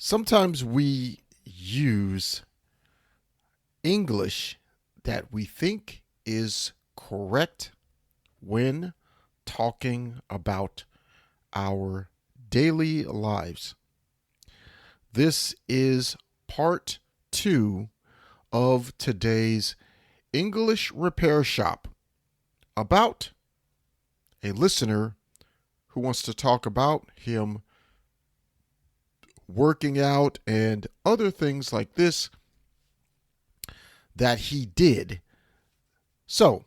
Sometimes we use English that we think is correct when talking about our daily lives. This is part 2 of today's English repair shop about a listener who wants to talk about him working out and other things like this that he did. So,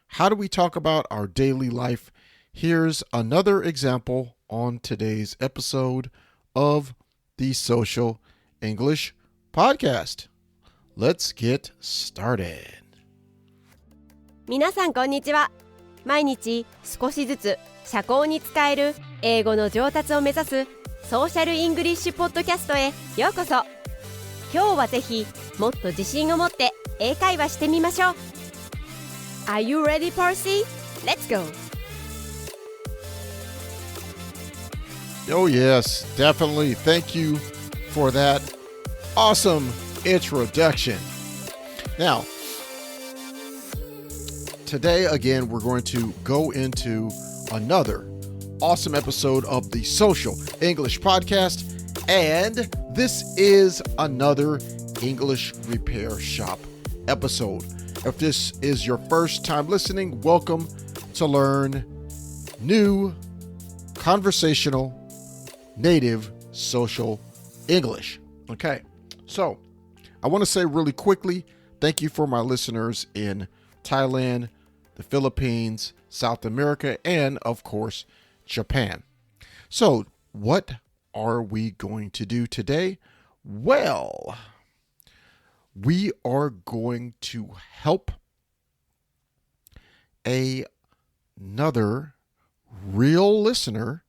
how do we talk about our daily life? Here's another example on today's episode of the Social English Podcast. Let's get started. 皆さんこんにちは。毎日少しずつ社交に使える英語の上達を目指すソーシャルイングリッシュポッドキャストへようこそ。今日はぜひもっと自信を持って英会話してみましょう。Are you ready, Percy? Let's go! Oh yes, definitely. Thank you for that awesome introduction. Now, today again we're going to go into another awesome episode of the Social English Podcast, and this is another English Repair Shop episode. If this is your first time listening, welcome to learn new conversational native social English. Okay, so I want to say really quickly, thank you for my listeners in Thailand, the Philippines, South America, and of course, Japan. So, what are we going to do today? Well, we are going to help another real listener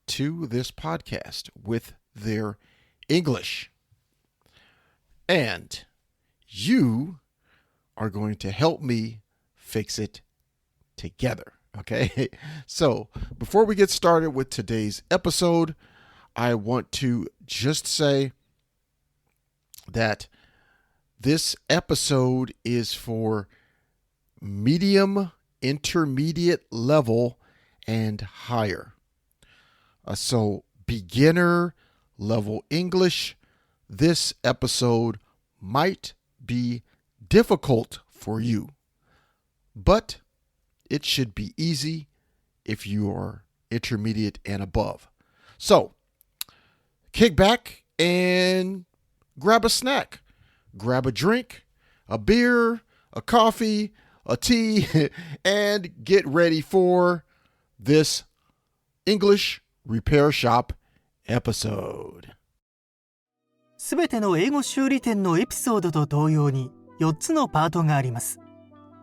to this podcast with their English. And you are going to help me fix it together. Okay, so before we get started with today's episode, I want to just say that this episode is for medium, intermediate level, and higher. So beginner level English, this episode might be difficult for you, but it should be easy if you are intermediate and above. So, kick back and grab a snack. Grab a drink, a beer, a coffee, a tea, and get ready for this English Repair Shop episode. すべての英語修理店のエピソードと同様に4つのパートがあります。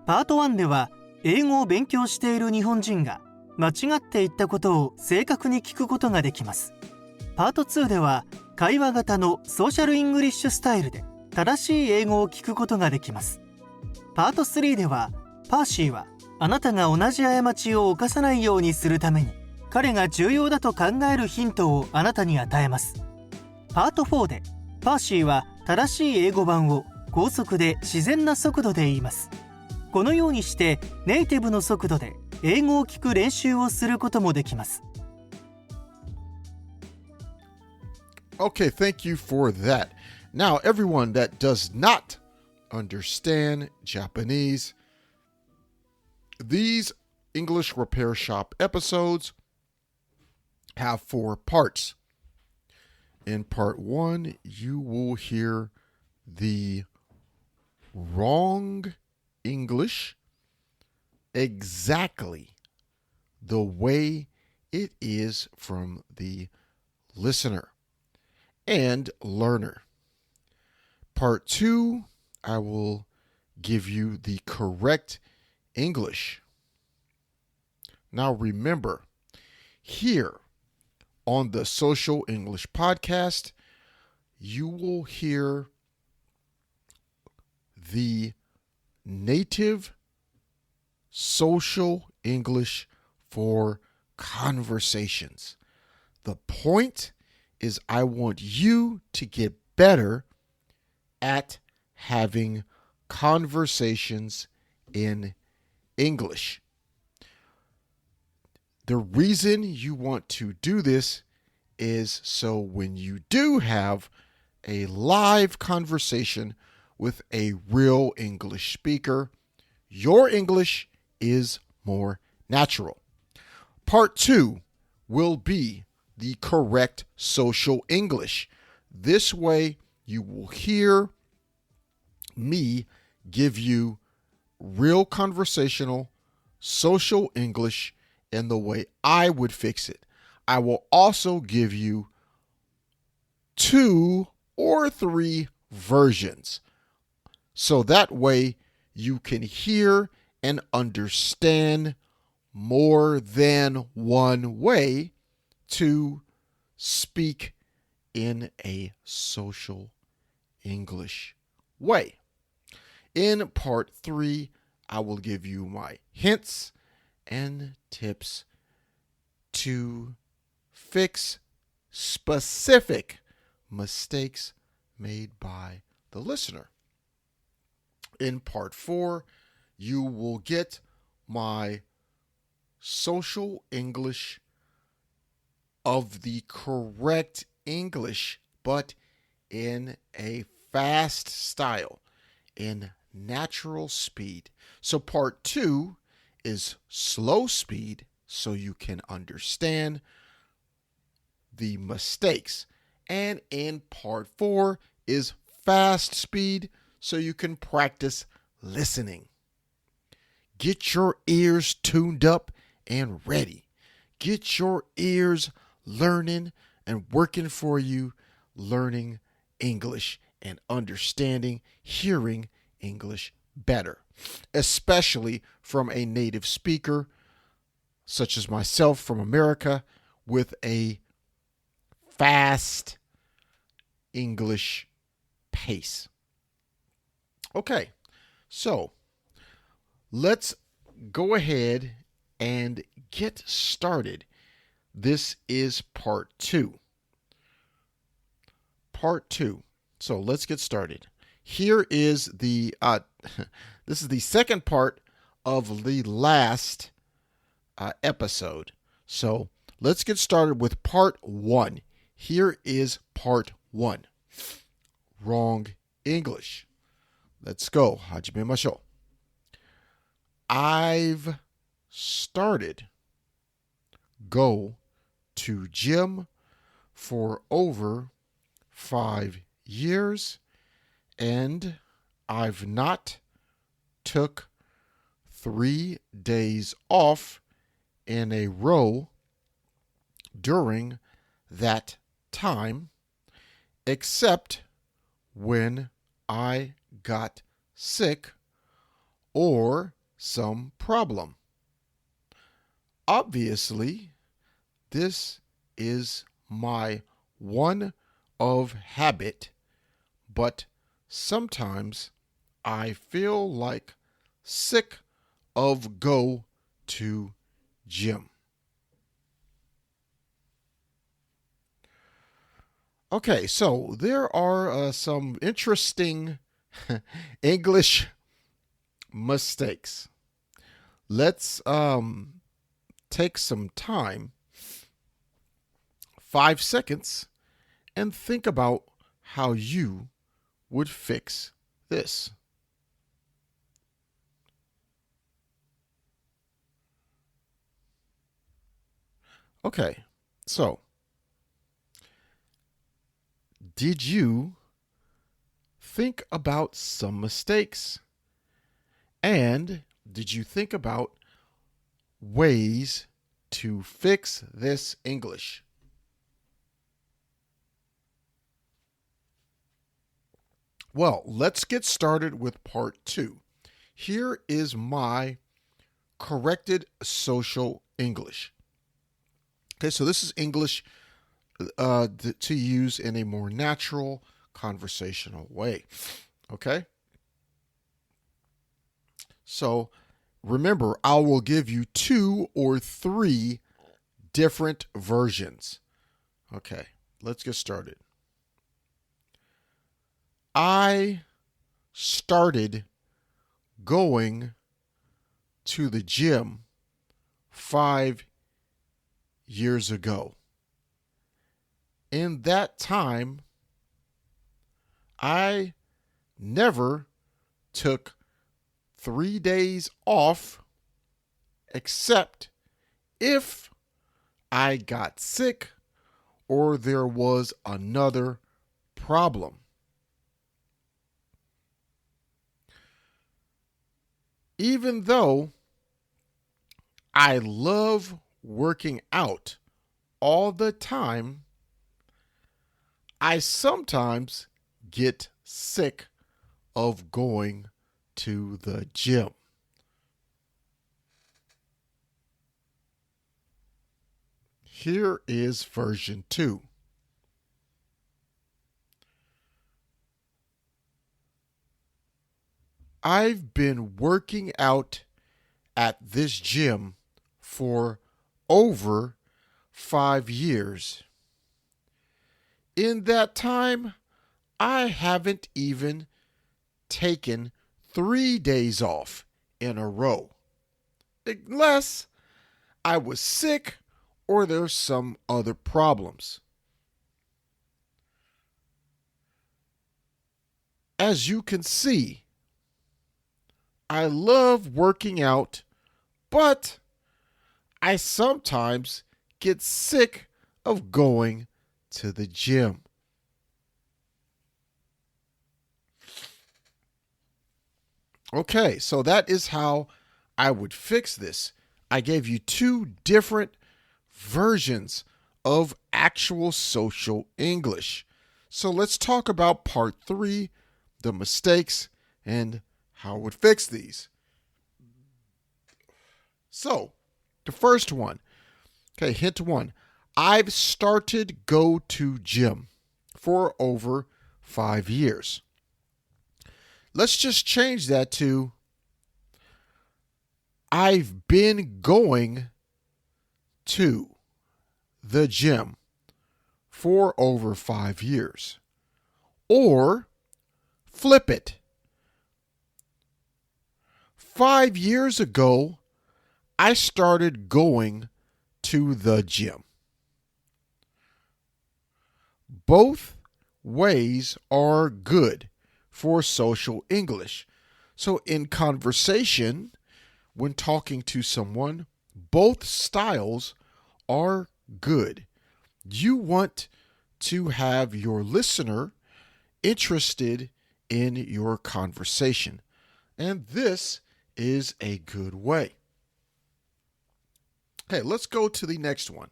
パート1では英語を勉強している日本人が間違って言ったことを正確に聞くことができます。パート2では会話型のソーシャルイングリッシュスタイルで正しい英語を聞くことができます。パート3ではパーシーはあなたが同じ過ちを犯さないようにするために彼が重要だと考えるヒントをあなたに与えます。パート4でパーシーは正しい英語版を高速で自然な速度で言います。このようにしてネイティブの速度で英語を聞く練習をすることもできます。Okay, thank you for that. Now, everyone that does not understand Japanese, these English Repair Shop episodes have 4 parts. In part 1, you will hear the wrong English exactly the way it is from the listener and learner. Part 2, I will give you the correct English. Now remember, here on the Social English Podcast, you will hear the native social English for conversations. The point is I want you to get better at having conversations in English. The reason you want to do this is so when you do have a live conversation with a real English speaker, your English is more natural. Part 2 will be the correct social English. This way, you will hear me give you real conversational social English in the way I would fix it. I will also give you 2 or 3 versions. So that way you can hear and understand more than one way to speak in a social English way. In part 3, I will give you my hints and tips to fix specific mistakes made by the listener. In part 4, you will get my social English of the correct English, but in a fast style, in natural speed. So part 2 is slow speed, so you can understand the mistakes. And in part 4 is fast speed, so you can practice listening. Get your ears tuned up and ready. Get your ears learning and working for you, learning English and understanding, hearing English better, especially from a native speaker such as myself from America with a fast English pace. Okay, so let's go ahead and get started. This is part 2. Part 2. So let's get started. Here is the this is the second part of the last episode. So let's get started with part 1. Here is part 1. Wrong English. Let's go. 始めましょう. I've started go to gym for over 5 years, and I've not took 3 days off in a row during that time, except when I got sick or some problem. Obviously, this is my one of habit, but sometimes I feel like sick of go to gym. Okay, so there are some interesting English mistakes. Let's take some time, 5 seconds, and think about how you would fix this. Okay, so did you think about some mistakes? And did you think about ways to fix this English? Well, let's get started with part 2. Here is my corrected social English. Okay, so this is English to use in a more natural, conversational way. Okay? So remember, I will give you 2 or 3 different versions. Okay, let's get started. I started going to the gym 5 years ago. In that time, I never took 3 days off except if I got sick or there was another problem. Even though I love working out all the time, I sometimes get sick of going to the gym. Here is version 2. I've been working out at this gym for over 5 years. In that time, I haven't even taken 3 days off in a row, unless I was sick or there's some other problems. As you can see, I love working out, but I sometimes get sick of going to the gym. Okay, so that is how I would fix this. I gave you 2 different versions of actual social English. So let's talk about part 3, the mistakes, and how I would fix these. So, the first one. Okay, hint 1. I've started go to gym for over 5 years. Let's just change that to I've been going to the gym for over 5 years. Or flip it. 5 years ago, I started going to the gym. Both ways are good for social English. So in conversation, when talking to someone, both styles are good. You want to have your listener interested in your conversation. And this is a good way. Okay, let's go to the next one.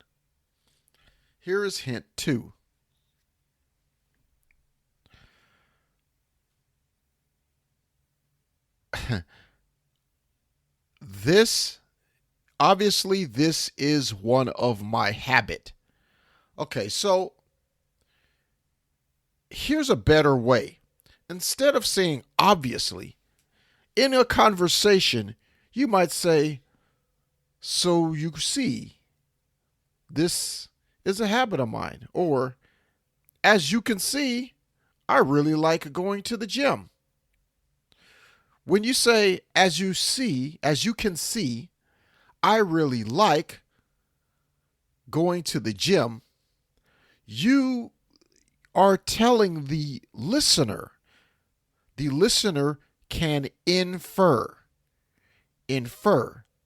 Here is hint 2. This is one of my habit. Okay, so here's a better way. Instead of saying obviously, in a conversation, you might say, so you see, this is a habit of mine. Or, as you can see, I really like going to the gym. When you say, as you can see, I really like going to the gym, you are telling the listener can infer,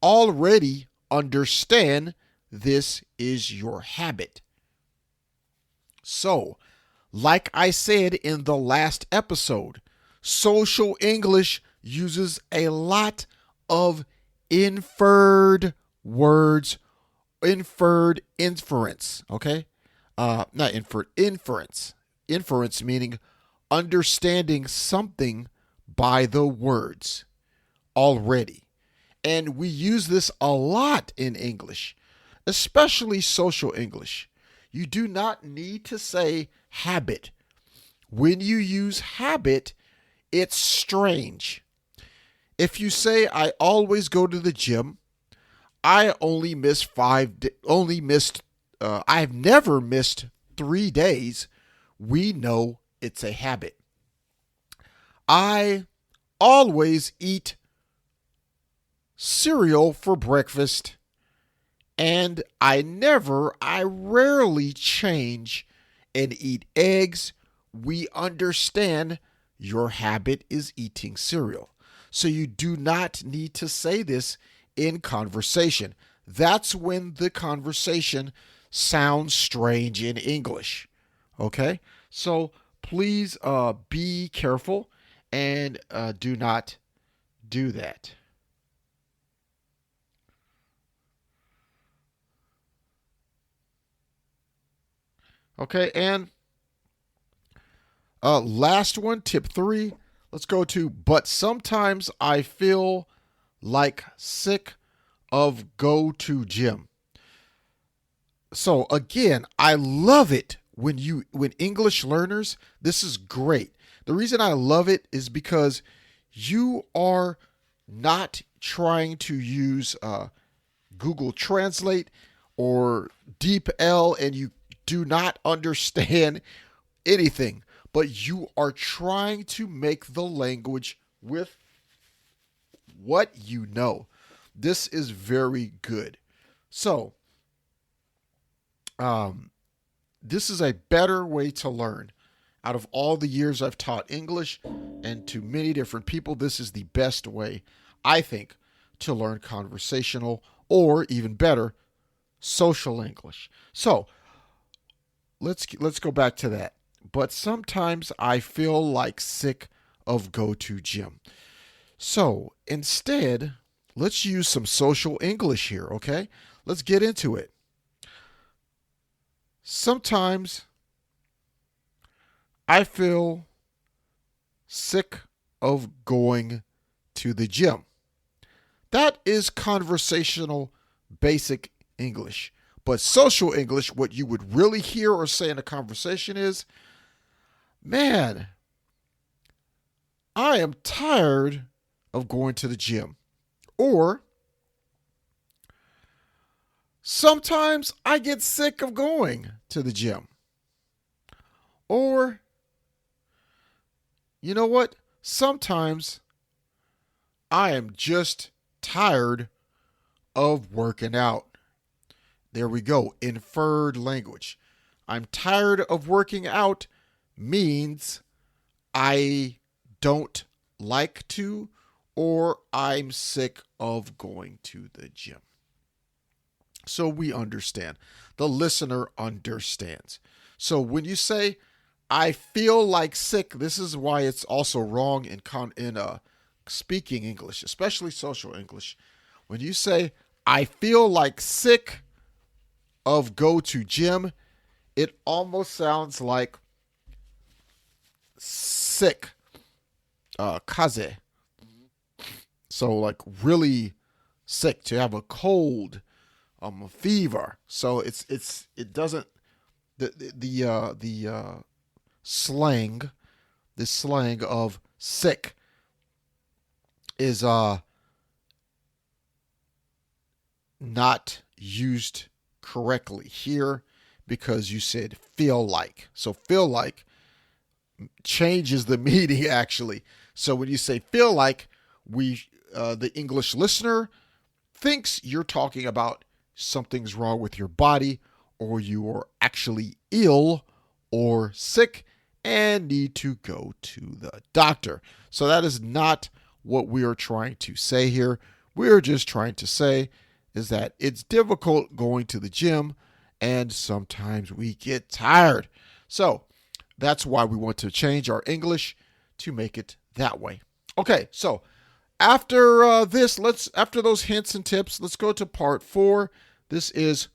already understand this is your habit. So, like I said in the last episode, social English uses a lot of inferred words, inference, okay? Not inferred, inference. Inference meaning understanding something by the words already. And we use this a lot in English, especially social English. You do not need to say habit. When you use habit, it's strange. If you say, I always go to the gym, I've never missed 3 days, we know it's a habit. I always eat cereal for breakfast, and I rarely change and eat eggs. We understand your habit is eating cereal. So you do not need to say this in conversation. That's when the conversation sounds strange in English. Okay? So please be careful and do not do that. Okay, and last one, tip 3. Let's go to, but sometimes I feel like sick of go to gym. So again, I love it when English learners, this is great. The reason I love it is because you are not trying to use Google Translate or DeepL, and you do not understand anything, but you are trying to make the language with what you know. This is very good. So, this is a better way to learn. Out of all the years I've taught English and to many different people, this is the best way, I think, to learn conversational or even better, social English. So, let's go back to that. But sometimes I feel like sick of go to gym. So instead, let's use some social English here, okay? Let's get into it. Sometimes I feel sick of going to the gym. That is conversational basic English. But social English, what you would really hear or say in a conversation is, man, I am tired of going to the gym. Or, sometimes I get sick of going to the gym. Or, you know what? Sometimes I am just tired of working out. There we go. Inferred language. I'm tired of working out means I don't like to, or I'm sick of going to the gym. So we understand. The listener understands. So when you say, I feel like sick, this is why it's also wrong in speaking English, especially social English. When you say, I feel like sick of go to gym, it almost sounds like sick, kaze. So like really sick, to have a cold, a fever. So it doesn't, the slang, this slang of sick is not used correctly here because you said feel like. So feel like changes the meaning actually. So when you say feel like, the English listener thinks you're talking about something's wrong with your body, or you are actually ill or sick and need to go to the doctor. So that is not what we are trying to say here. We're just trying to say is that it's difficult going to the gym and sometimes we get tired. So that's why we want to change our English to make it that way. Okay, so after after those hints and tips, let's go to part 4. This is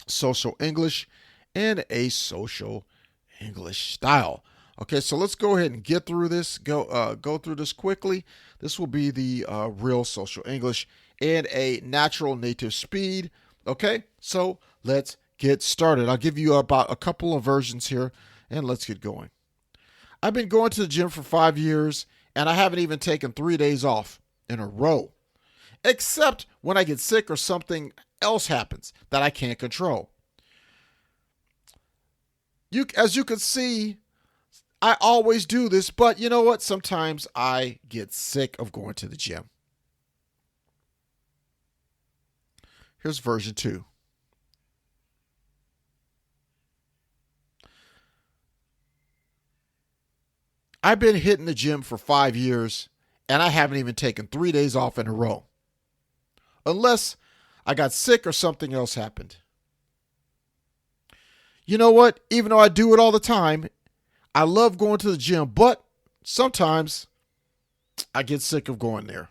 social English and a social English style. Okay, so let's go ahead and get through this. Go through this quickly. This will be the real social English and a natural native speed. Okay, so let's get started. I'll give you about a couple of versions here, and let's get going. I've been going to the gym for 5 years, and I haven't even taken 3 days off in a row, except when I get sick or something else happens that I can't control. as you can see, I always do this, but you know what? Sometimes I get sick of going to the gym. Here's version 2. I've been hitting the gym for 5 years, and I haven't even taken 3 days off in a row. Unless I got sick or something else happened. You know what? Even though I do it all the time, I love going to the gym, but sometimes I get sick of going there.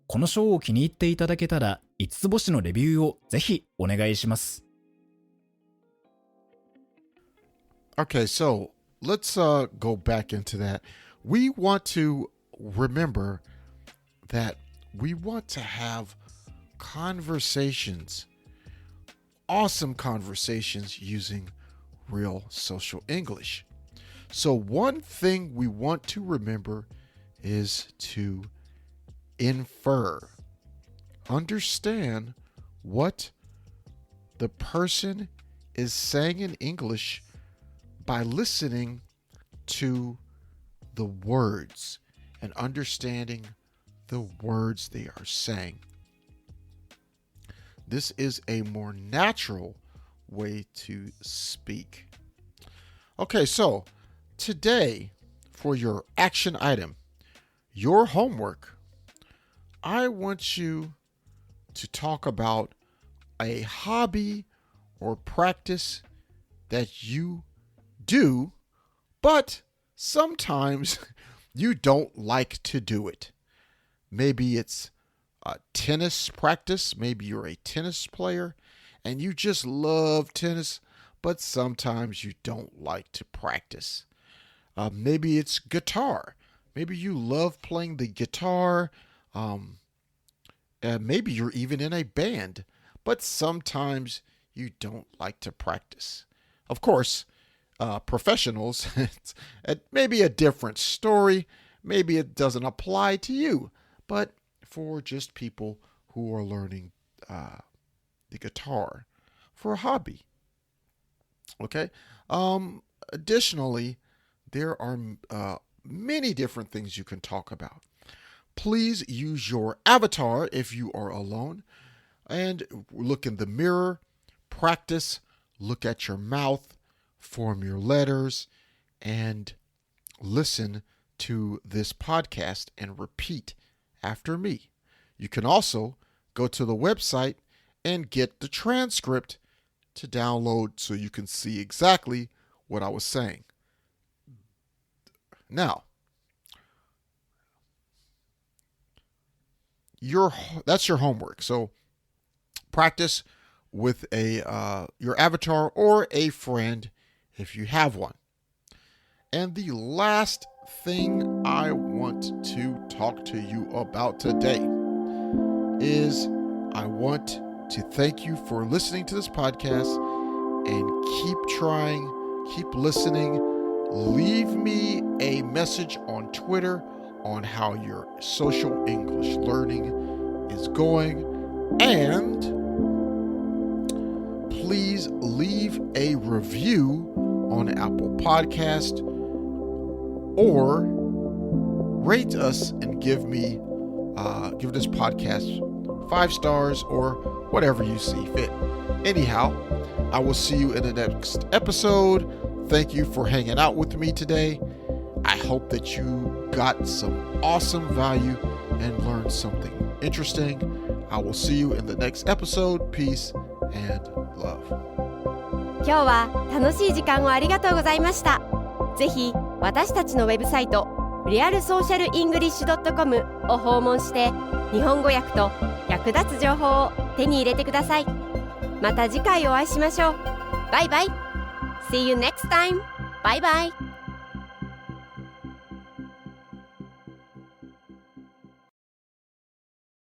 このショーを気に入っていただけたら、5つ星のレビューをぜひお願いします。Okay, so let's go back into that. We want to remember that we want to have conversations, awesome conversations using real social English. So one thing we want to remember is to infer, understand what the person is saying in English by listening to the words and understanding the words they are saying. This is a more natural way to speak. Okay, so today for your action item, your homework, I want you to talk about a hobby or practice that you do, but sometimes you don't like to do it. Maybe it's a tennis practice. Maybe you're a tennis player and you just love tennis, but sometimes you don't like to practice. Maybe it's guitar. Maybe you love playing the guitar. Maybe you're even in a band, but sometimes you don't like to practice. Of course, professionals, it may be a different story. Maybe it doesn't apply to you, but for just people who are learning the guitar for a hobby. Okay. Additionally, there are many different things you can talk about. Please use your avatar if you are alone and look in the mirror, practice, look at your mouth, form your letters, and listen to this podcast and repeat after me. You can also go to the website and get the transcript to download so you can see exactly what I was saying. Now, that's your homework. So practice with your avatar or a friend if you have one. And the last thing I want to talk to you about today is I want to thank you for listening to this podcast and keep trying, keep listening. Leave me a message on Twitter on how your social English learning is going, and please leave a review on Apple Podcast or rate us and give this podcast 5 stars or whatever you see fit. Anyhow, I will see you in the next episode. Thank you for hanging out with me today. I hope that you got some awesome value and learned something interesting. I will see you in the next episode. Peace and love. 今日は楽しい時間をありがとうございました。ぜひ私たちのウェブサイト realsocialenglish.com を訪問して日本語訳と役立つ情報を手に入れてください。また次回お会いしましょう。バイバイ。See you next time. Bye bye.